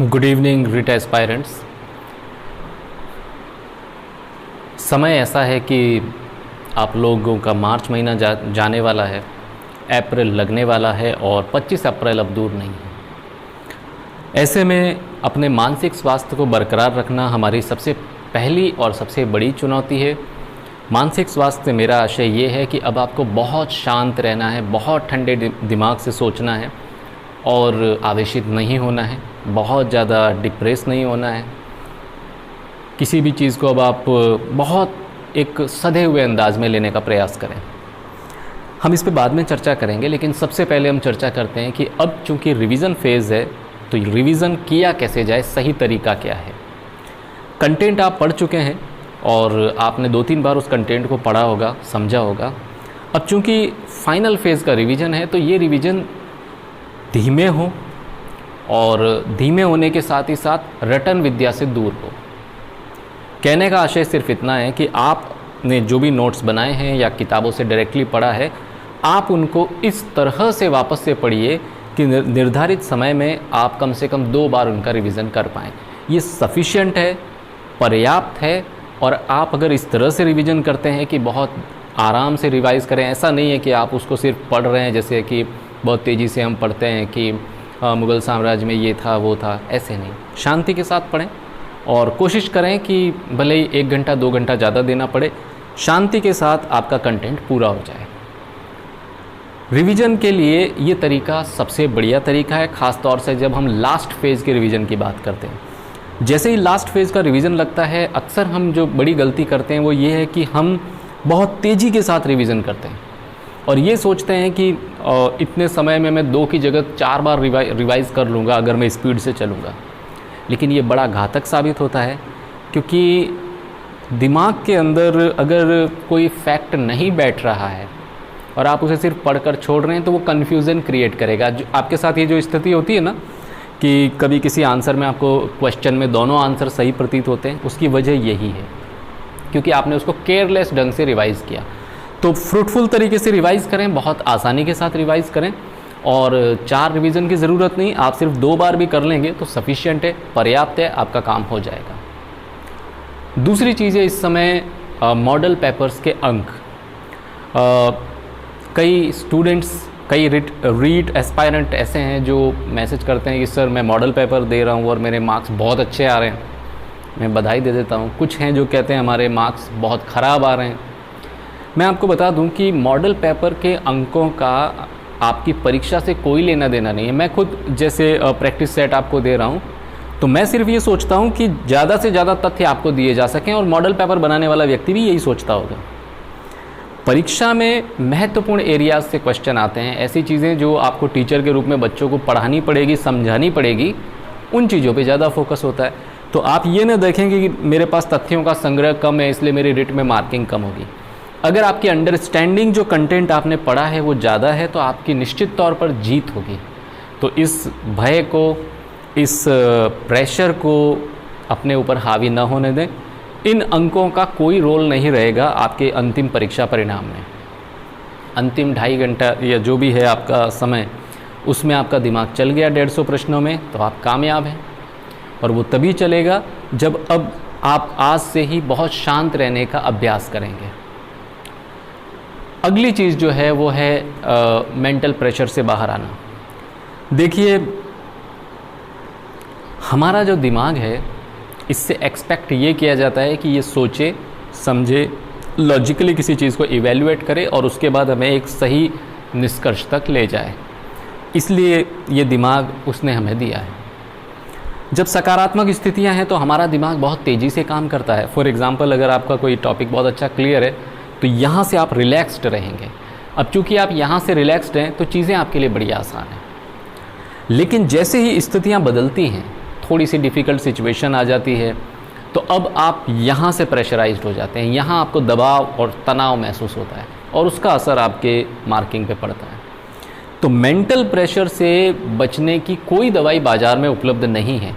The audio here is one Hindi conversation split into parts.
Good evening writ aspirants. समय ऐसा है कि आप लोगों का मार्च महीना जाने वाला है, अप्रैल लगने वाला है और 25 अप्रैल अब दूर नहीं है। ऐसे में अपने मानसिक स्वास्थ्य को बरकरार रखना हमारी सबसे पहली और सबसे बड़ी चुनौती है। मानसिक स्वास्थ्य मेरा आशय ये है कि अब आपको बहुत शांत रहना है, बहुत ठंडे दिमाग से सोचना है और आवेशित नहीं होना है, बहुत ज़्यादा डिप्रेस नहीं होना है। किसी भी चीज़ को अब आप बहुत एक सधे हुए अंदाज में लेने का प्रयास करें। हम इस पे बाद में चर्चा करेंगे, लेकिन सबसे पहले हम चर्चा करते हैं कि अब चूँकि रिवीजन फेज़ है तो रिवीजन किया कैसे जाए, सही तरीका क्या है। कंटेंट आप पढ़ चुके हैं और आपने 2-3 बार उस कंटेंट को पढ़ा होगा, समझा होगा। अब चूँकि फाइनल फेज़ का रिवीजन है तो ये रिवीजन धीमे हो और धीमे होने के साथ ही साथ रटन विद्या से दूर हो। कहने का आशय सिर्फ इतना है कि आपने जो भी नोट्स बनाए हैं या किताबों से डायरेक्टली पढ़ा है, आप उनको इस तरह से वापस से पढ़िए कि निर्धारित समय में आप कम से कम 2 बार उनका रिवीजन कर पाएँ। ये सफिशिएंट है, पर्याप्त है। और आप अगर इस तरह से रिवीजन करते हैं कि बहुत आराम से रिवाइज़ करें, ऐसा नहीं है कि आप उसको सिर्फ पढ़ रहे हैं जैसे कि बहुत तेज़ी से हम पढ़ते हैं कि मुग़ल साम्राज्य में ये था वो था, ऐसे नहीं। शांति के साथ पढ़ें और कोशिश करें कि भले ही 1 घंटा 2 घंटा ज़्यादा देना पड़े, शांति के साथ आपका कंटेंट पूरा हो जाए। रिवीजन के लिए ये तरीका सबसे बढ़िया तरीका है, ख़ास तौर से जब हम लास्ट फेज़ के रिवीजन की बात करते हैं। जैसे ही लास्ट फेज़ का रिवीजन लगता है, अक्सर हम जो बड़ी गलती करते हैं वो ये है कि हम बहुत तेज़ी के साथ रिवीजन करते हैं और ये सोचते हैं कि इतने समय में मैं 2 की जगह 4 बार रिवाइज़ कर लूँगा अगर मैं स्पीड से चलूँगा। लेकिन ये बड़ा घातक साबित होता है, क्योंकि दिमाग के अंदर अगर कोई फैक्ट नहीं बैठ रहा है और आप उसे सिर्फ पढ़कर छोड़ रहे हैं तो वो कन्फ्यूज़न क्रिएट करेगा। जो आपके साथ ये जो स्थिति होती है ना कि कभी किसी आंसर में आपको क्वेश्चन में दोनों आंसर सही प्रतीत होते हैं, उसकी वजह यही है क्योंकि आपने उसको केयरलेस ढंग से रिवाइज़ किया। तो फ्रूटफुल तरीके से रिवाइज़ करें, बहुत आसानी के साथ रिवाइज़ करें और 4 रिवीजन की ज़रूरत नहीं, आप सिर्फ 2 बार भी कर लेंगे तो सफिशिएंट है, पर्याप्त है, आपका काम हो जाएगा। दूसरी चीज़ है इस समय मॉडल पेपर्स के अंक। कई स्टूडेंट्स, कई रीट एस्पायरेंट ऐसे हैं जो मैसेज करते हैं कि सर मैं मॉडल पेपर दे रहा हूँ और मेरे मार्क्स बहुत अच्छे आ रहे हैं। मैं बधाई दे देता हूँ। कुछ हैं जो कहते हैं हमारे मार्क्स बहुत ख़राब आ रहे हैं। मैं आपको बता दूं कि मॉडल पेपर के अंकों का आपकी परीक्षा से कोई लेना देना नहीं है। मैं खुद जैसे प्रैक्टिस सेट आपको दे रहा हूं तो मैं सिर्फ ये सोचता हूं कि ज़्यादा से ज़्यादा तथ्य आपको दिए जा सकें और मॉडल पेपर बनाने वाला व्यक्ति भी यही सोचता होगा। परीक्षा में महत्वपूर्ण एरियाज से क्वेश्चन आते हैं, ऐसी चीज़ें जो आपको टीचर के रूप में बच्चों को पढ़ानी पड़ेगी, समझानी पड़ेगी, उन चीज़ों पर ज़्यादा फोकस होता है। तो आप ये ना देखेंगे कि मेरे पास तथ्यों का संग्रह कम है इसलिए मेरी रिट में मार्किंग कम होगी। अगर आपकी अंडरस्टैंडिंग जो कंटेंट आपने पढ़ा है वो ज़्यादा है तो आपकी निश्चित तौर पर जीत होगी। तो इस भय को, इस प्रेशर को अपने ऊपर हावी ना होने दें। इन अंकों का कोई रोल नहीं रहेगा आपके अंतिम परीक्षा परिणाम में। अंतिम 2.5 घंटा या जो भी है आपका समय, उसमें आपका दिमाग चल गया 150 प्रश्नों में तो आप कामयाब हैं। और वो तभी चलेगा जब अब आप आज से ही बहुत शांत रहने का अभ्यास करेंगे। अगली चीज़ जो है वो है मेंटल प्रेशर से बाहर आना। देखिए, हमारा जो दिमाग है इससे एक्सपेक्ट ये किया जाता है कि ये सोचे, समझे, लॉजिकली किसी चीज़ को इवैल्यूएट करे और उसके बाद हमें एक सही निष्कर्ष तक ले जाए। इसलिए ये दिमाग उसने हमें दिया है। जब सकारात्मक स्थितियां हैं तो हमारा दिमाग बहुत तेज़ी से काम करता है। फॉर एग्ज़ाम्पल, अगर आपका कोई टॉपिक बहुत अच्छा क्लियर है तो यहाँ से आप रिलैक्स्ड रहेंगे। अब चूँकि आप यहाँ से रिलैक्स्ड हैं तो चीज़ें आपके लिए बड़ी आसान हैं। लेकिन जैसे ही स्थितियाँ बदलती हैं, थोड़ी सी डिफ़िकल्ट सिचुएशन आ जाती है तो अब आप यहाँ से प्रेशराइज्ड हो जाते हैं। यहाँ आपको दबाव और तनाव महसूस होता है और उसका असर आपके मार्किंग पे पड़ता है। तो मेंटल प्रेशर से बचने की कोई दवाई बाज़ार में उपलब्ध नहीं है।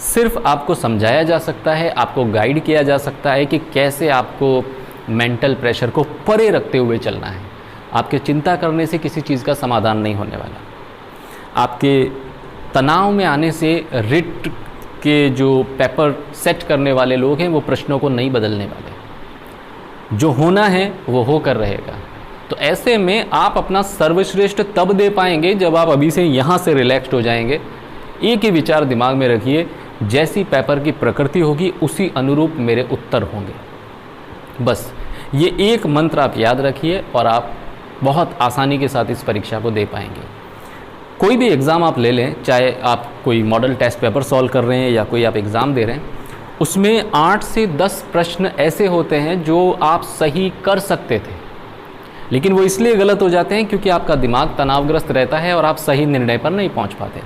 सिर्फ आपको समझाया जा सकता है, आपको गाइड किया जा सकता है कि कैसे आपको मेंटल प्रेशर को परे रखते हुए चलना है। आपके चिंता करने से किसी चीज़ का समाधान नहीं होने वाला। आपके तनाव में आने से रिट के जो पेपर सेट करने वाले लोग हैं वो प्रश्नों को नहीं बदलने वाले। जो होना है वो होकर रहेगा। तो ऐसे में आप अपना सर्वश्रेष्ठ तब दे पाएंगे जब आप अभी से यहाँ से रिलैक्स्ड हो जाएंगे। एक ही विचार दिमाग में रखिए, जैसी पेपर की प्रकृति होगी उसी अनुरूप मेरे उत्तर होंगे। बस ये एक मंत्र आप याद रखिए और आप बहुत आसानी के साथ इस परीक्षा को दे पाएंगे। कोई भी एग्ज़ाम आप ले लें, चाहे आप कोई मॉडल टेस्ट पेपर सॉल्व कर रहे हैं या कोई आप एग्ज़ाम दे रहे हैं, उसमें 8 से 10 प्रश्न ऐसे होते हैं जो आप सही कर सकते थे, लेकिन वो इसलिए गलत हो जाते हैं क्योंकि आपका दिमाग तनावग्रस्त रहता है और आप सही निर्णय पर नहीं पहुंच पाते।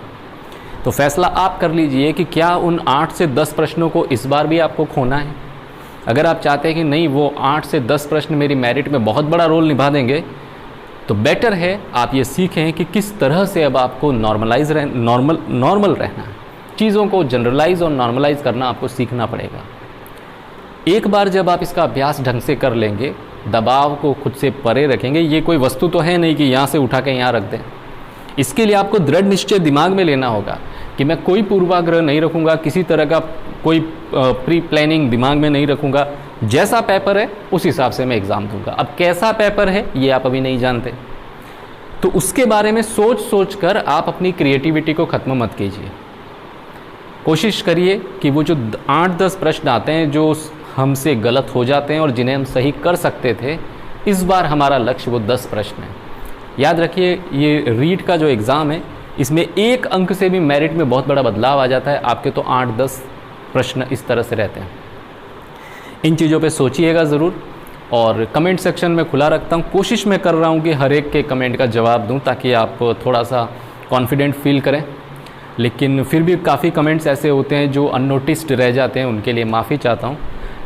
तो फैसला आप कर लीजिए कि क्या उन 8 से 10 प्रश्नों को इस बार भी आपको खोना है। अगर आप चाहते हैं कि नहीं, वो 8 से 10 प्रश्न मेरी मेरिट में बहुत बड़ा रोल निभा देंगे, तो बेटर है आप ये सीखें कि किस तरह से अब आपको नॉर्मल रहना है। चीज़ों को जनरलाइज और नॉर्मलाइज करना आपको सीखना पड़ेगा। एक बार जब आप इसका अभ्यास ढंग से कर लेंगे, दबाव को खुद से परे रखेंगे, ये कोई वस्तु तो है नहीं कि यहाँ से उठा के यहाँ रख दें। इसके लिए आपको दृढ़ निश्चय दिमाग में लेना होगा कि मैं कोई पूर्वाग्रह नहीं रखूँगा, किसी तरह का कोई प्री प्लानिंग दिमाग में नहीं रखूँगा। जैसा पेपर है उस हिसाब से मैं एग्ज़ाम दूंगा। अब कैसा पेपर है ये आप अभी नहीं जानते, तो उसके बारे में सोच कर आप अपनी क्रिएटिविटी को ख़त्म मत कीजिए। कोशिश करिए कि वो जो 8-10 प्रश्न आते हैं जो हमसे गलत हो जाते हैं और जिन्हें हम सही कर सकते थे, इस बार हमारा लक्ष्य वो 10 प्रश्न है। याद रखिए, ये रीट का जो एग्ज़ाम है इसमें 1 अंक से भी मेरिट में बहुत बड़ा बदलाव आ जाता है। आपके तो 8-10 प्रश्न इस तरह से रहते हैं। इन चीज़ों पे सोचिएगा ज़रूर, और कमेंट सेक्शन में खुला रखता हूँ। कोशिश मैं कर रहा हूँ कि हर एक के कमेंट का जवाब दूँ ताकि आप थोड़ा सा कॉन्फिडेंट फील करें, लेकिन फिर भी काफ़ी कमेंट्स ऐसे होते हैं जो अननोटिस्ड रह जाते हैं, उनके लिए माफ़ी चाहता हूँ।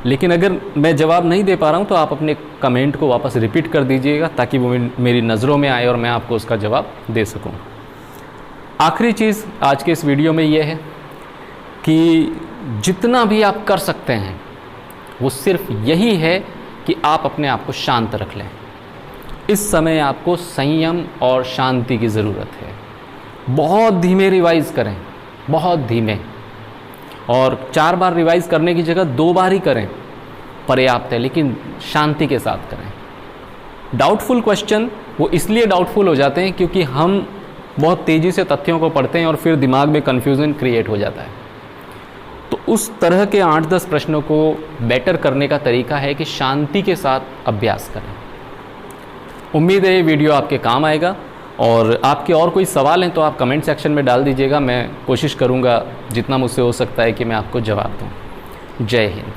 लेकिन अगर मैं जवाब नहीं दे पा रहा हूँ तो आप अपने कमेंट को वापस रिपीट कर दीजिएगा ताकि वो मेरी नज़रों में आए और मैं आपको उसका जवाब दे सकूँ। आखिरी चीज़ आज के इस वीडियो में ये है कि जितना भी आप कर सकते हैं वो सिर्फ यही है कि आप अपने आप को शांत रख लें। इस समय आपको संयम और शांति की ज़रूरत है। बहुत धीमे रिवाइज़ करें, बहुत धीमे, और 4 बार रिवाइज़ करने की जगह 2 बार ही करें, पर्याप्त है, लेकिन शांति के साथ करें। डाउटफुल क्वेश्चन वो इसलिए डाउटफुल हो जाते हैं क्योंकि हम बहुत तेज़ी से तथ्यों को पढ़ते हैं और फिर दिमाग में कन्फ्यूज़न क्रिएट हो जाता है। तो उस तरह के 8-10 प्रश्नों को बेटर करने का तरीका है कि शांति के साथ अभ्यास करें। उम्मीद है ये वीडियो आपके काम आएगा, और आपके और कोई सवाल हैं तो आप कमेंट सेक्शन में डाल दीजिएगा। मैं कोशिश करूँगा जितना मुझसे हो सकता है कि मैं आपको जवाब दूँ। जय हिंद।